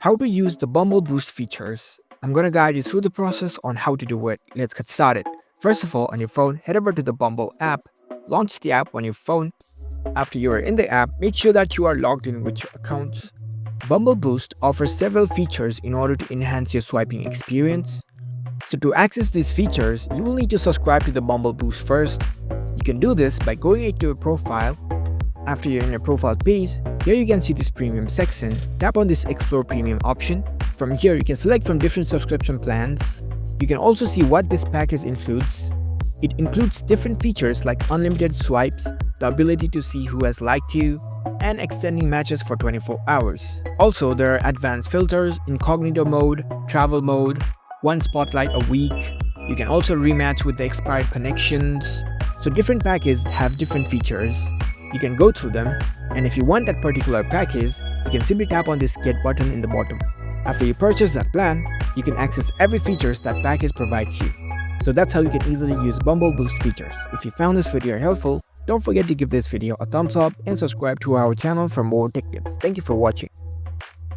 How to use the Bumble Boost features. I'm gonna guide you through the process on how to do it. Let's get started. First of all, on your phone, head over to the Bumble app. Launch the app on your phone. After you are in the app, make sure that you are logged in with your accounts. Bumble Boost offers several features in order to enhance your swiping experience. So to access these features, you will need to subscribe to the Bumble Boost first. You can do this by going into your profile. After you're in your profile page, here you can see this premium section. Tap on this explore premium option. From here you can select from different subscription plans. You can also see what this package includes. It includes different features like unlimited swipes, the ability to see who has liked you, and extending matches for 24 hours. Also, there are advanced filters, incognito mode, travel mode, one spotlight a week. You can also rematch with the expired connections. So different packages have different features. You can go through them, and if you want that particular package, you can simply tap on this get button in the bottom. After you purchase that plan, you can access every features that package provides you. So that's how you can easily use Bumble Boost features. If you found this video helpful, don't forget to give this video a thumbs up and subscribe to our channel for more tech tips. Thank you for watching.